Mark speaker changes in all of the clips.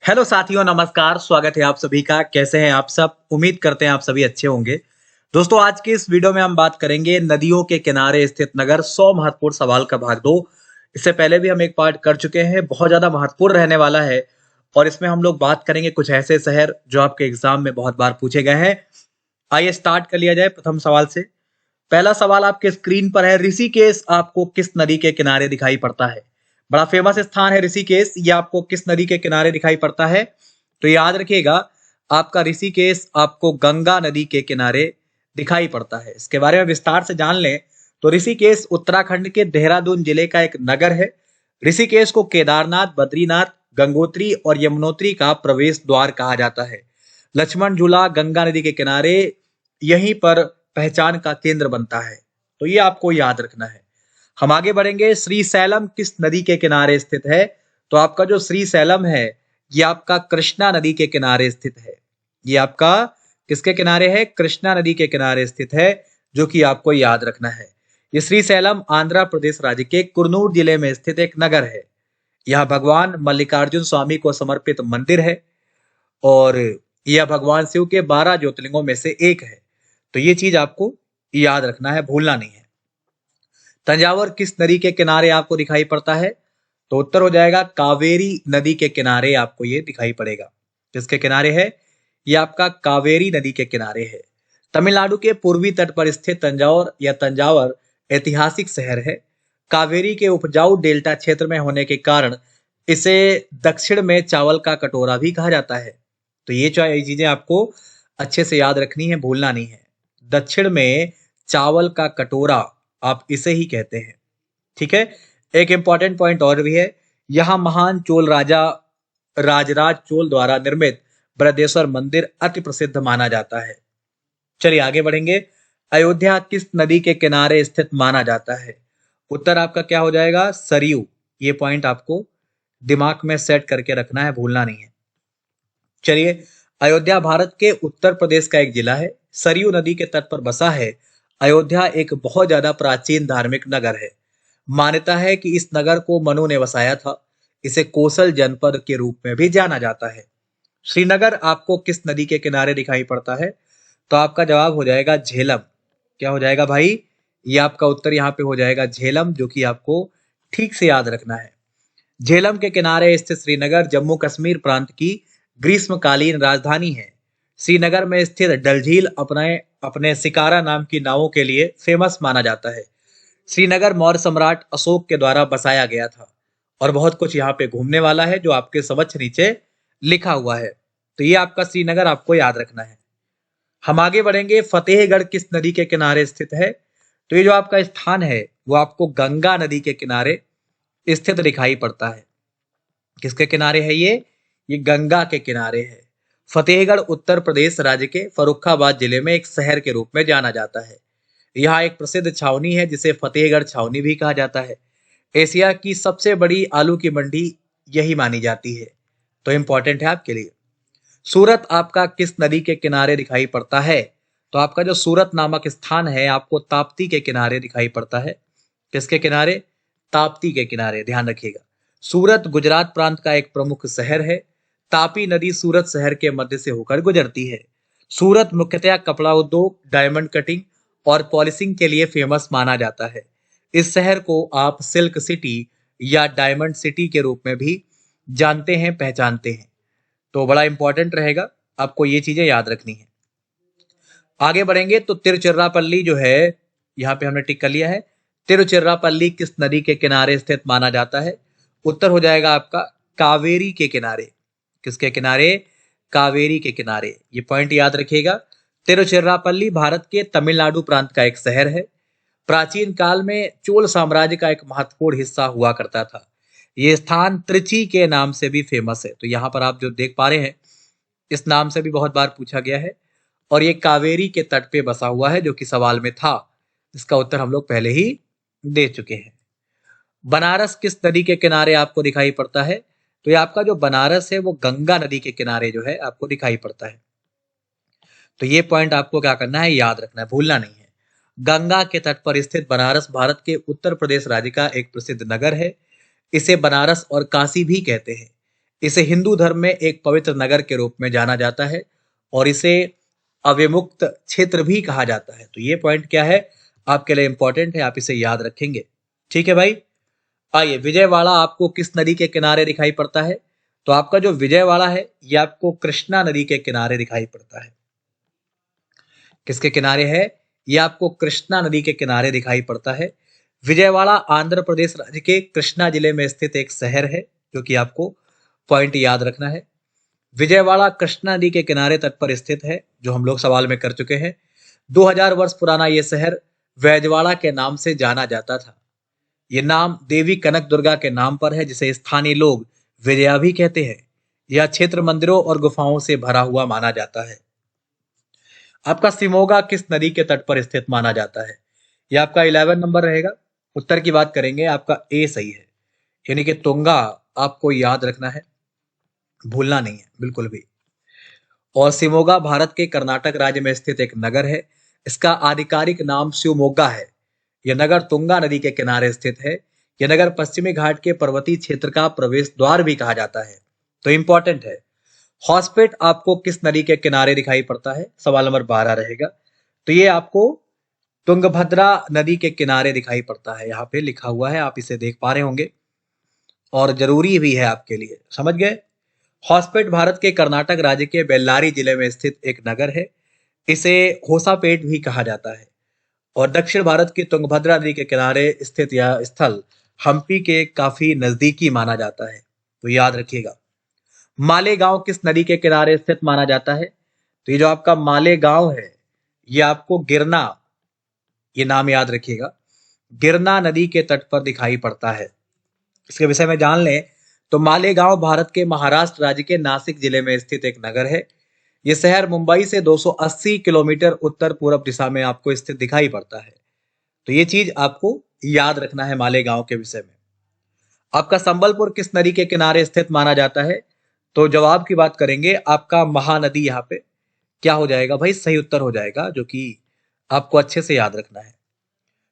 Speaker 1: Hello साथियों, नमस्कार। स्वागत है आप सभी का। कैसे हैं आप सब? उम्मीद करते हैं आप सभी अच्छे होंगे। दोस्तों, आज की इस वीडियो में हम बात करेंगे नदियों के किनारे स्थित नगर, 100 महत्वपूर्ण सवाल का भाग 2। इससे पहले भी हम एक पार्ट कर चुके हैं, बहुत ज्यादा महत्वपूर्ण रहने वाला है। और इसमें हम लोग बात करेंगे कुछ ऐसे शहर जो आपके एग्जाम में बहुत बार पूछे गए हैं। आइए स्टार्ट कर लिया जाए प्रथम सवाल से। पहला सवाल आपके स्क्रीन पर है, ऋषिकेश आपको किस नदी के किनारे दिखाई पड़ता है? बड़ा फेमस स्थान है ऋषिकेश, ये आपको किस नदी के किनारे दिखाई पड़ता है? तो याद रखिएगा, आपका ऋषिकेश आपको गंगा नदी के किनारे दिखाई पड़ता है। इसके बारे में विस्तार से जान लें तो ऋषिकेश उत्तराखंड के देहरादून जिले का एक नगर है। ऋषिकेश को केदारनाथ, बद्रीनाथ, गंगोत्री और यमुनोत्री का प्रवेश द्वार कहा जाता है। लक्ष्मण झूला गंगा नदी के किनारे यहीं पर पहचान का केंद्र बनता है, तो ये आपको याद रखना है। हम आगे बढ़ेंगे। श्रीशैलम किस नदी के किनारे स्थित है? तो आपका जो श्रीशैलम है, ये आपका कृष्णा नदी के किनारे स्थित है। ये आपका किसके किनारे है? कृष्णा नदी के किनारे स्थित है, जो कि आपको याद रखना है। ये श्रीशैलम आंध्र प्रदेश राज्य के कुर्नूल जिले में स्थित एक नगर है। यह भगवान मल्लिकार्जुन स्वामी को समर्पित मंदिर है और यह भगवान शिव के 12 ज्योतिर्लिंगों में से एक है। तो ये चीज आपको याद रखना है, भूलना नहीं है। तंजावुर किस नदी के किनारे आपको दिखाई पड़ता है? तो उत्तर हो जाएगा कावेरी नदी के किनारे आपको ये दिखाई पड़ेगा। किसके किनारे है? ये आपका कावेरी नदी के किनारे है। तमिलनाडु के पूर्वी तट पर स्थित तंजावुर या तंजावर ऐतिहासिक शहर है। कावेरी के उपजाऊ डेल्टा क्षेत्र में होने के कारण इसे दक्षिण में चावल का कटोरा भी कहा जाता है। तो ये चीजें आपको अच्छे से याद रखनी है, भूलना नहीं है। दक्षिण में चावल का कटोरा आप इसे ही कहते हैं। ठीक है। एक इंपॉर्टेंट पॉइंट और भी है, यहां महान चोल राजा राजराज चोल द्वारा निर्मित बृहदेश्वर मंदिर अति प्रसिद्ध माना जाता है। चलिए आगे बढ़ेंगे। अयोध्या किस नदी के किनारे स्थित माना जाता है? उत्तर आपका क्या हो जाएगा? सरयू। ये पॉइंट आपको दिमाग में सेट करके रखना है, भूलना नहीं है। चलिए, अयोध्या भारत के उत्तर प्रदेश का एक जिला है, सरयू नदी के तट पर बसा है। अयोध्या एक बहुत ज्यादा प्राचीन धार्मिक नगर है। मान्यता है कि इस नगर को मनु ने बसाया था। इसे कोसल जनपद के रूप में भी जाना जाता है। श्रीनगर आपको किस नदी के किनारे दिखाई पड़ता है? तो आपका जवाब हो जाएगा झेलम। क्या हो जाएगा भाई? ये आपका उत्तर यहाँ पे हो जाएगा झेलम, जो कि आपको ठीक से याद रखना है। झेलम के किनारे स्थित श्रीनगर जम्मू कश्मीर प्रांत की ग्रीष्मकालीन राजधानी है। श्रीनगर में स्थित डल झील अपने अपने शिकारा नाम की नावों के लिए फेमस माना जाता है। श्रीनगर मौर्य सम्राट अशोक के द्वारा बसाया गया था। और बहुत कुछ यहाँ पे घूमने वाला है जो आपके समक्ष नीचे लिखा हुआ है। तो ये आपका श्रीनगर आपको याद रखना है। हम आगे बढ़ेंगे। फतेहगढ़ किस नदी के किनारे स्थित है? तो ये जो आपका स्थान है वो आपको गंगा नदी के किनारे स्थित दिखाई पड़ता है। किसके किनारे है ये? ये गंगा के किनारे है। फतेहगढ़ उत्तर प्रदेश राज्य के फर्रुखाबाद जिले में एक शहर के रूप में जाना जाता है। यहाँ एक प्रसिद्ध छावनी है जिसे फतेहगढ़ छावनी भी कहा जाता है। एशिया की सबसे बड़ी आलू की मंडी यही मानी जाती है। तो इंपॉर्टेंट है आपके लिए। सूरत आपका किस नदी के किनारे दिखाई पड़ता है? तो आपका जो सूरत नामक स्थान है आपको ताप्ती के किनारे दिखाई पड़ता है। किसके किनारे? ताप्ती के किनारे, ध्यान रखिएगा। सूरत गुजरात प्रांत का एक प्रमुख शहर है। तापी नदी सूरत शहर के मध्य से होकर गुजरती है। सूरत मुख्यतः कपड़ा उद्योग, डायमंड कटिंग और पॉलिशिंग के लिए फेमस माना जाता है। इस शहर को आप सिल्क सिटी या डायमंड सिटी के रूप में भी जानते हैं, पहचानते हैं। तो बड़ा इंपॉर्टेंट रहेगा, आपको ये चीजें याद रखनी है। आगे बढ़ेंगे तो तिरुचिरापल्ली जो है, यहाँ पे हमने टिक कर लिया है। तिरुचिरापल्ली किस नदी के किनारे स्थित माना जाता है? उत्तर हो जाएगा आपका कावेरी के किनारे। किसके किनारे? कावेरी के किनारे। ये पॉइंट याद रखिएगा। तिरुचिरापल्ली भारत के तमिलनाडु प्रांत का एक शहर है। प्राचीन काल में चोल साम्राज्य का एक महत्वपूर्ण हिस्सा हुआ करता था। ये स्थान त्रिची के नाम से भी फेमस है। तो यहाँ पर आप जो देख पा रहे हैं, इस नाम से भी बहुत बार पूछा गया है। और ये कावेरी के तट पे बसा हुआ है, जो कि सवाल में था। इसका उत्तर हम लोग पहले ही दे चुके हैं। बनारस किस नदी के किनारे आपको दिखाई पड़ता है? तो ये आपका जो बनारस है वो गंगा नदी के किनारे जो है आपको दिखाई पड़ता है। तो ये पॉइंट आपको क्या करना है? याद रखना है, भूलना नहीं है। गंगा के तट पर स्थित बनारस भारत के उत्तर प्रदेश राज्य का एक प्रसिद्ध नगर है। इसे बनारस और काशी भी कहते हैं। इसे हिंदू धर्म में एक पवित्र नगर के रूप में जाना जाता है और इसे अविमुक्त क्षेत्र भी कहा जाता है। तो ये पॉइंट क्या है आपके लिए इंपॉर्टेंट है, आप इसे याद रखेंगे। ठीक है भाई। आइए, विजयवाड़ा आपको किस नदी के किनारे दिखाई पड़ता है? तो आपका जो विजयवाड़ा है ये आपको कृष्णा नदी के किनारे दिखाई पड़ता है। किसके किनारे है? ये आपको कृष्णा नदी के किनारे दिखाई पड़ता है। विजयवाड़ा आंध्र प्रदेश राज्य के कृष्णा जिले में स्थित एक शहर है, जो कि आपको पॉइंट याद रखना है। विजयवाड़ा कृष्णा नदी के किनारे तट पर स्थित है, जो हम लोग सवाल में कर चुके हैं। 2000 वर्ष पुराना यह शहर वैजवाड़ा के नाम से जाना जाता था। यह नाम देवी कनक दुर्गा के नाम पर है, जिसे स्थानीय लोग विजया भी कहते हैं। यह क्षेत्र मंदिरों और गुफाओं से भरा हुआ माना जाता है। आपका सिमोगा किस नदी के तट पर स्थित माना जाता है? यह आपका 11 नंबर रहेगा। उत्तर की बात करेंगे, आपका ए सही है, यानी कि तुंगा आपको याद रखना है, भूलना नहीं है बिल्कुल भी। और सिमोगा भारत के कर्नाटक राज्य में स्थित एक नगर है। इसका आधिकारिक नाम शिवमोगा है। यह नगर तुंगा नदी के किनारे स्थित है। यह नगर पश्चिमी घाट के पर्वतीय क्षेत्र का प्रवेश द्वार भी कहा जाता है। तो इंपॉर्टेंट है। हॉस्पेट आपको किस नदी के किनारे दिखाई पड़ता है? सवाल नंबर 12 रहेगा। तो ये आपको तुंगभद्रा नदी के किनारे दिखाई पड़ता है, यहाँ पे लिखा हुआ है, आप इसे देख पा रहे होंगे और जरूरी भी है आपके लिए, समझ गए। हॉस्पेट भारत के कर्नाटक राज्य के बेल्लारी जिले में स्थित एक नगर है। इसे होसापेट भी कहा जाता है और दक्षिण भारत की तुंगभद्रा नदी के किनारे स्थित यह स्थल हम्पी के काफी नजदीकी माना जाता है। तो याद रखिएगा। मालेगांव किस नदी के किनारे स्थित माना जाता है? तो ये जो आपका मालेगांव है ये आपको गिरना, ये नाम याद रखिएगा, गिरना नदी के तट पर दिखाई पड़ता है। इसके विषय में जान लें तो मालेगांव भारत के महाराष्ट्र राज्य के नासिक जिले में स्थित एक नगर है। यह शहर मुंबई से 280 किलोमीटर उत्तर पूर्व दिशा में आपको स्थित दिखाई पड़ता है। तो ये चीज आपको याद रखना है मालेगांव के विषय में। आपका संबलपुर किस नदी के किनारे स्थित माना जाता है? तो जवाब की बात करेंगे, आपका महानदी यहाँ पे क्या हो जाएगा भाई? सही उत्तर हो जाएगा, जो कि आपको अच्छे से याद रखना है।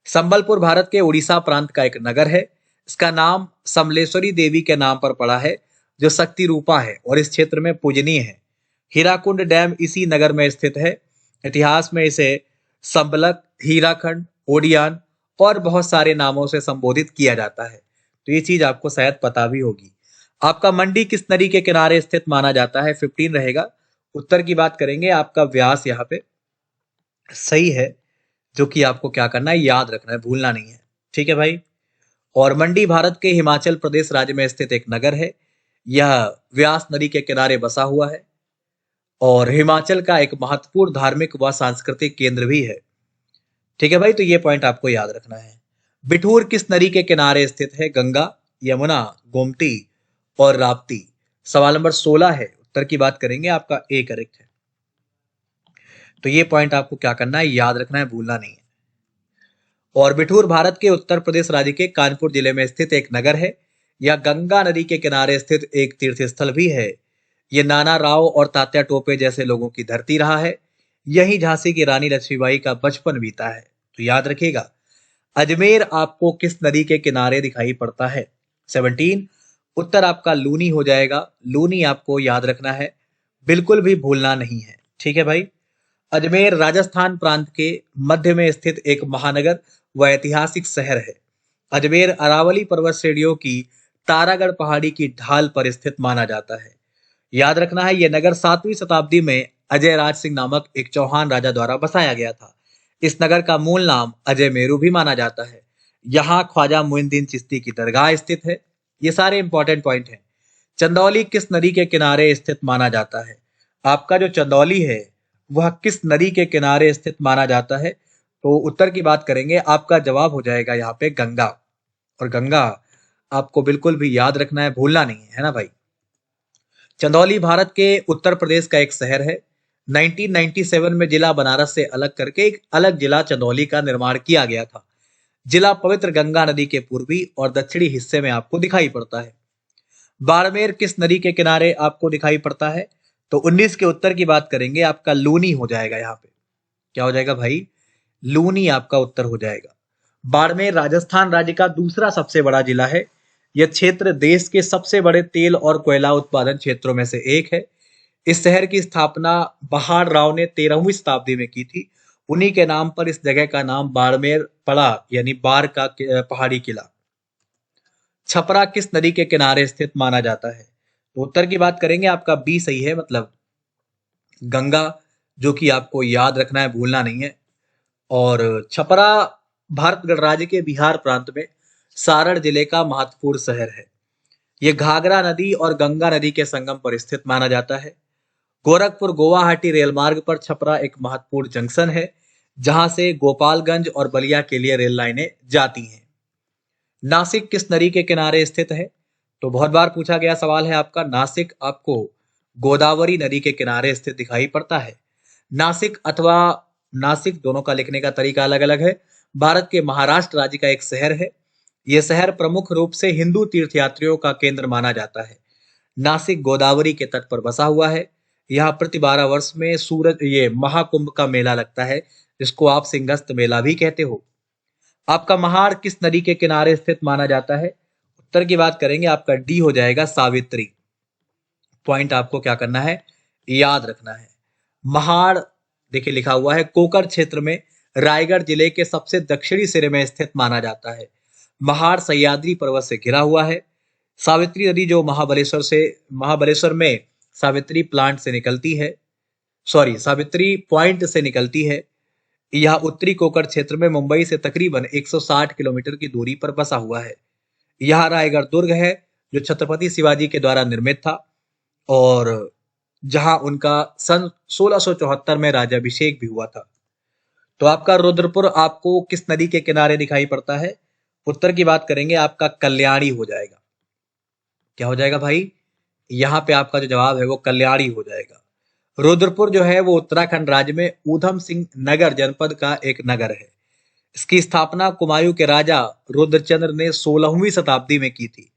Speaker 1: संबलपुर भारत के उड़ीसा प्रांत का एक नगर है। इसका नाम समलेश्वरी देवी के नाम पर पड़ा है, जो शक्ति रूपा है और इस क्षेत्र में पूजनीय है। हीराकुंड डैम इसी नगर में स्थित है। इतिहास में इसे संबलक, हीराखंड, ओडियान और बहुत सारे नामों से संबोधित किया जाता है। तो ये चीज आपको शायद पता भी होगी। आपका मंडी किस नदी के किनारे स्थित माना जाता है? 15 रहेगा। उत्तर की बात करेंगे, आपका व्यास यहाँ पे सही है, जो कि आपको क्या करना है, याद रखना है, भूलना नहीं है। ठीक है भाई। और मंडी भारत के हिमाचल प्रदेश राज्य में स्थित एक नगर है। यह व्यास नदी के किनारे बसा हुआ है और हिमाचल का एक महत्वपूर्ण धार्मिक व सांस्कृतिक केंद्र भी है। ठीक है भाई, तो ये पॉइंट आपको याद रखना है। बिठूर किस नदी के किनारे स्थित है? गंगा, यमुना, गोमती और राप्ती। सवाल नंबर 16 है। उत्तर की बात करेंगे, आपका ए करेक्ट है। तो ये पॉइंट आपको क्या करना है, याद रखना है, भूलना नहीं है। और बिठूर भारत के उत्तर प्रदेश राज्य के कानपुर जिले में स्थित एक नगर है। यह गंगा नदी के किनारे स्थित एक तीर्थ स्थल भी है। यह नाना राव और तात्या टोपे जैसे लोगों की धरती रहा है। यही झांसी की रानी लक्ष्मीबाई का बचपन बीता है। तो याद रखिएगा। अजमेर आपको किस नदी के किनारे दिखाई पड़ता है? 17। उत्तर आपका लूनी हो जाएगा। लूनी आपको याद रखना है, बिल्कुल भी भूलना नहीं है। ठीक है भाई। अजमेर राजस्थान प्रांत के मध्य में स्थित एक महानगर व ऐतिहासिक शहर है। अजमेर अरावली पर्वत श्रेणियों की तारागढ़ पहाड़ी की ढाल पर स्थित माना जाता है। याद रखना है, यह नगर 7वीं शताब्दी में अजय राज सिंह नामक एक चौहान राजा द्वारा बसाया गया था। इस नगर का मूल नाम अजय मेरू भी माना जाता है। यहाँ ख्वाजा मुइनुद्दीन चिश्ती की दरगाह स्थित है। ये सारे इंपॉर्टेंट पॉइंट हैं। चंदौली किस नदी के किनारे स्थित माना जाता है? आपका जो चंदौली है वह किस नदी के किनारे स्थित माना जाता है? तो उत्तर की बात करेंगे, आपका जवाब हो जाएगा यहाँ पे गंगा। और गंगा आपको बिल्कुल भी याद रखना है, भूलना नहीं है ना भाई। चंदौली भारत के उत्तर प्रदेश का एक शहर है। 1997 में जिला बनारस से अलग करके एक अलग जिला चंदौली का निर्माण किया गया था। जिला पवित्र गंगा नदी के पूर्वी और दक्षिणी हिस्से में आपको दिखाई पड़ता है। बाड़मेर किस नदी के किनारे आपको दिखाई पड़ता है? तो 19 के उत्तर की बात करेंगे, आपका लूनी हो जाएगा। यहाँ पे क्या हो जाएगा भाई? लूनी आपका उत्तर हो जाएगा। बाड़मेर राजस्थान राज्य का दूसरा सबसे बड़ा जिला है। यह क्षेत्र देश के सबसे बड़े तेल और कोयला उत्पादन क्षेत्रों में से एक है। इस शहर की स्थापना बहाड़ राव ने 13वीं शताब्दी में की थी। उन्हीं के नाम पर इस जगह का नाम बाड़मेर पड़ा, यानी बार का पहाड़ी किला। छपरा किस नदी के किनारे स्थित माना जाता है? तो उत्तर की बात करेंगे, आपका बी सही है, मतलब गंगा, जो कि आपको याद रखना है, भूलना नहीं है। और छपरा भारत गणराज्य के बिहार प्रांत में सारण जिले का महत्वपूर्ण शहर है। यह घाघरा नदी और गंगा नदी के संगम पर स्थित माना जाता है। गोरखपुर गुवाहाटी रेल मार्ग पर छपरा एक महत्वपूर्ण जंक्शन है, जहां से गोपालगंज और बलिया के लिए रेल लाइनें जाती हैं। नासिक किस नदी के किनारे स्थित है? तो बहुत बार पूछा गया सवाल है आपका। नासिक आपको गोदावरी नदी के किनारे स्थित दिखाई पड़ता है। नासिक अथवा नासिक दोनों का लिखने का तरीका अलग अलग है। भारत के महाराष्ट्र राज्य का एक शहर है। यह शहर प्रमुख रूप से हिंदू तीर्थयात्रियों का केंद्र माना जाता है। नासिक गोदावरी के तट पर बसा हुआ है। यहाँ प्रति 12 वर्ष में ये महाकुंभ का मेला लगता है, जिसको आप सिंहस्थ मेला भी कहते हो। आपका महाड़ किस नदी के किनारे स्थित माना जाता है? उत्तर की बात करेंगे, आपका डी हो जाएगा, सावित्री। पॉइंट आपको क्या करना है, याद रखना है। महाड़ देखिए लिखा हुआ है, कोकर क्षेत्र में रायगढ़ जिले के सबसे दक्षिणी सिरे में स्थित माना जाता है। महाड़ सह्याद्री पर्वत से घिरा हुआ है। सावित्री नदी जो महाबलेश्वर में सावित्री प्लांट से निकलती है, सावित्री पॉइंट से निकलती है। यह उत्तरी कोकर क्षेत्र में मुंबई से तकरीबन 160 किलोमीटर की दूरी पर बसा हुआ है। यह रायगढ़ दुर्ग है, जो छत्रपति शिवाजी के द्वारा निर्मित था और जहां उनका सन 1674 में राज्याभिषेक भी हुआ था। तो आपका रुद्रपुर आपको किस नदी के किनारे दिखाई पड़ता है? उत्तर की बात करेंगे, आपका कल्याणी हो जाएगा। क्या हो जाएगा भाई? यहां पे आपका जो जवाब है वो कल्याणी हो जाएगा। रुद्रपुर जो है वो उत्तराखंड राज्य में ऊधम सिंह नगर जनपद का एक नगर है। इसकी स्थापना कुमायूं के राजा रुद्रचंद्र ने 16वीं शताब्दी में की थी।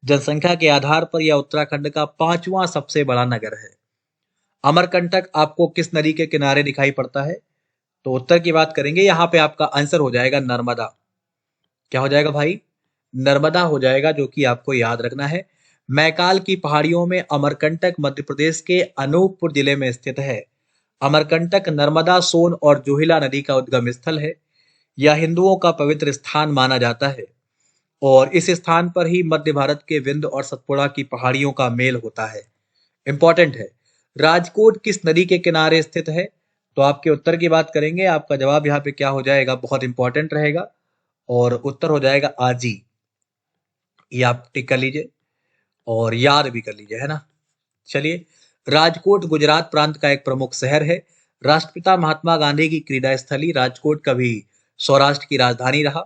Speaker 1: जनसंख्या के आधार पर यह उत्तराखंड का 5वां सबसे बड़ा नगर है। अमरकंटक आपको किस नदी के किनारे दिखाई पड़ता है? तो उत्तर की बात करेंगे, यहाँ पे आपका आंसर हो जाएगा नर्मदा। क्या हो जाएगा भाई? नर्मदा हो जाएगा, जो कि आपको याद रखना है। मैकाल की पहाड़ियों में अमरकंटक मध्य प्रदेश के अनूपपुर जिले में स्थित है। अमरकंटक नर्मदा, सोन और जोहिला नदी का उद्गम स्थल है। यह हिंदुओं का पवित्र स्थान माना जाता है और इस स्थान पर ही मध्य भारत के विंध्य और सतपुड़ा की पहाड़ियों का मेल होता है। इंपॉर्टेंट है। राजकोट किस नदी के किनारे स्थित है? तो आपके उत्तर की बात करेंगे, आपका जवाब यहाँ पे क्या हो जाएगा, बहुत इंपॉर्टेंट रहेगा और उत्तर हो जाएगा आजी। ये आप टिक कर लीजिए और याद भी कर लीजिए, है ना। चलिए, राजकोट गुजरात प्रांत का एक प्रमुख शहर है। राष्ट्रपिता महात्मा गांधी की क्रीड़ा स्थली राजकोट कभी सौराष्ट्र की राजधानी रहा।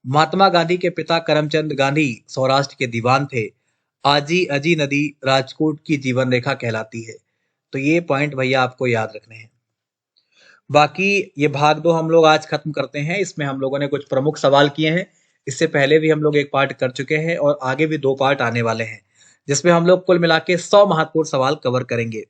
Speaker 1: महात्मा गांधी के पिता करमचंद गांधी सौराष्ट्र के दीवान थे। आजी अजी नदी राजकोट की जीवन रेखा कहलाती है। तो ये पॉइंट भैया आपको याद रखने हैं। बाकी ये भाग 2 हम लोग आज खत्म करते हैं। इसमें हम लोगों ने कुछ प्रमुख सवाल किए हैं। इससे पहले भी हम लोग एक पार्ट कर चुके हैं और आगे भी 2 पार्ट आने वाले हैं, जिसमें हम लोग कुल मिला के 100 महत्वपूर्ण सवाल कवर करेंगे।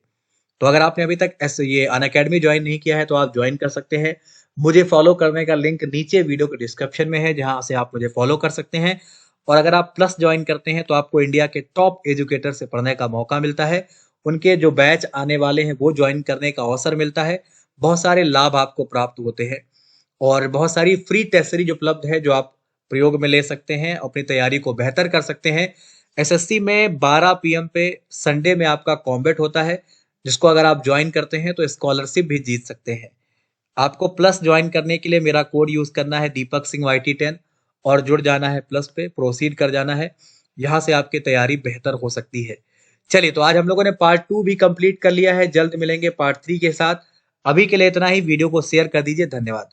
Speaker 1: तो अगर आपने अभी तक ये अनअकैडमी ज्वाइन नहीं किया है तो आप ज्वाइन कर सकते हैं। मुझे फॉलो करने का लिंक नीचे वीडियो के डिस्क्रिप्शन में है, जहां से आप मुझे फॉलो कर सकते हैं। और अगर आप प्लस ज्वाइन करते हैं तो आपको इंडिया के टॉप एजुकेटर से पढ़ने का मौका मिलता है। उनके जो बैच आने वाले हैं वो ज्वाइन करने का अवसर मिलता है। बहुत सारे लाभ आपको प्राप्त होते हैं और बहुत सारी फ्री टेस्ट सीरीज उपलब्ध है, जो आप प्रयोग में ले सकते हैं, अपनी तैयारी को बेहतर कर सकते हैं। एसएससी में 12 PM पे संडे में आपका कॉम्बैट होता है, जिसको अगर आप ज्वाइन करते हैं तो स्कॉलरशिप भी जीत सकते हैं। आपको प्लस ज्वाइन करने के लिए मेरा कोड यूज करना है दीपक सिंह YT10 और जुड़ जाना है प्लस पे, प्रोसीड कर जाना है। यहाँ से आपकी तैयारी बेहतर हो सकती है। चलिए, तो आज हम लोगों ने पार्ट 2 भी कंप्लीट कर लिया है। जल्द मिलेंगे पार्ट 3 के साथ। अभी के लिए इतना ही। वीडियो को शेयर कर दीजिए। धन्यवाद।